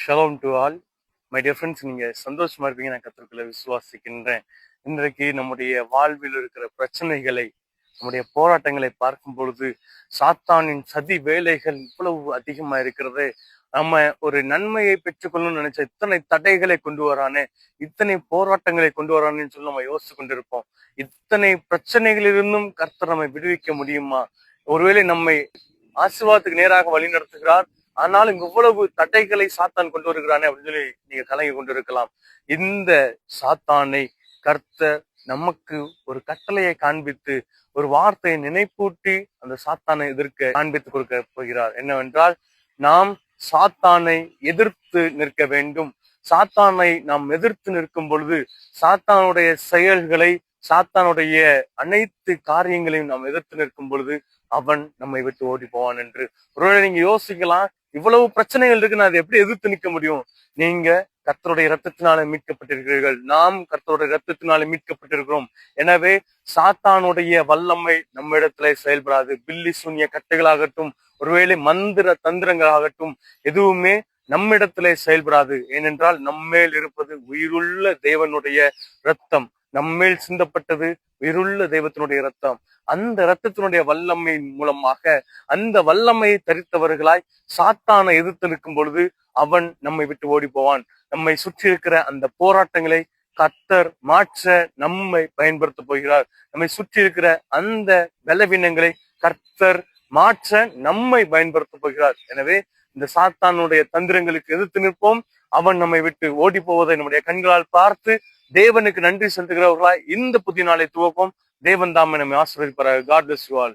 Shalom to all my dear friends. நீங்க சந்தோஷமா இருப்பீங்க, நான் கத்திற்குள்ள விசுவாசிக்கின்றேன். இன்றைக்கு நம்முடைய வாழ்வில் இருக்கிற பிரச்சனைகளை, நம்முடைய போராட்டங்களை பார்க்கும் பொழுது சாத்தானின் சதி வேலைகள் இவ்வளவு அதிகமா இருக்கிறது. நம்ம ஒரு நன்மையை பெற்றுக்கொள்ளணும்னு நினைச்ச இத்தனை தடைகளை கொண்டு வரானே, இத்தனை போராட்டங்களை கொண்டு வரானேன்னு சொல்லி நம்ம யோசிச்சு கொண்டிருப்போம். இத்தனை பிரச்சனைகளிலிருந்தும் கர்த்தர் நம்மை விடுவிக்க முடியுமா? ஒருவேளை நம்மை ஆசீர்வாதத்துக்கு நேராக வழி நடத்துகிறார், ஆனாலும் இவ்வளவு தடைகளை சாத்தான் கொண்டு வருகிறானே அப்படின்னு சொல்லி நீங்க கலங்கி கொண்டிருக்கலாம். இந்த சாத்தானை கர்த்தர் நமக்கு ஒரு கட்டளையை காண்பித்து, ஒரு வார்த்தையை நினைப்பூட்டி அந்த சாத்தானை எதிர்க்க காண்பித்து கொடுக்க போகிறார். என்னவென்றால், நாம் சாத்தானை எதிர்த்து நிற்க வேண்டும். சாத்தானை நாம் எதிர்த்து நிற்கும் பொழுது சாத்தானுடைய செயல்களை, சாத்தானுடைய அனைத்து காரியங்களையும் நாம் எதிர்த்து நிற்கும் பொழுது அவன் நம்மை விட்டு ஓடி போவான் என்று. ஒருவேளை நீங்க யோசிக்கலாம், இவ்வளவு பிரச்சனைகள் இருக்கு, நான் அதை எப்படி எதிர்த்து நிற்க முடியும்? நீங்க கர்த்தருடைய இரத்தத்தினால மீட்கப்பட்டிருக்கிறீர்கள், நாம் கர்த்தருடைய இரத்தத்தினால மீட்கப்பட்டிருக்கிறோம். எனவே சாத்தானுடைய வல்லமை நம்ம இடத்துல செயல்படாது. பில்லி சூன்ய கட்டைகளாகட்டும், ஒருவேளை மந்திர தந்திரங்களாகட்டும், எதுவுமே நம்மிடத்திலே செயல்படாது. ஏனென்றால் நம்மேல் இருப்பது உயிருள்ள தேவனுடைய இரத்தம். நம்மேல் சிந்தப்பட்டது உயிருள்ள தெய்வத்தினுடைய இரத்தம். அந்த இரத்தத்தினுடைய வல்லமையின் மூலமாக, அந்த வல்லமையை தரித்தவர்களாய் சாத்தானை எதிர்த்து நிற்கும் பொழுது அவன் நம்மை விட்டு ஓடி போவான். நம்மை சுற்றி இருக்கிற அந்த போராட்டங்களை கர்த்தர் மாற்ற நம்மை பயன்படுத்த போகிறார். நம்மை சுற்றி இருக்கிற அந்த பலவீனங்களை கர்த்தர் மாற்ற நம்மை பயன்படுத்த போகிறார். எனவே இந்த சாத்தானுடைய தந்திரங்களுக்கு எதிர்த்து நிற்போம். அவன் நம்மை விட்டு ஓடி போவதை நம்முடைய கண்களால் பார்த்து தேவனுக்கு நன்றி செலுத்துகிறவர்களாய் இந்த புதிய நாளை துவப்போம். தேவன் தாமே நம்மை ஆசீர்வதிப்பாராக. God bless you all.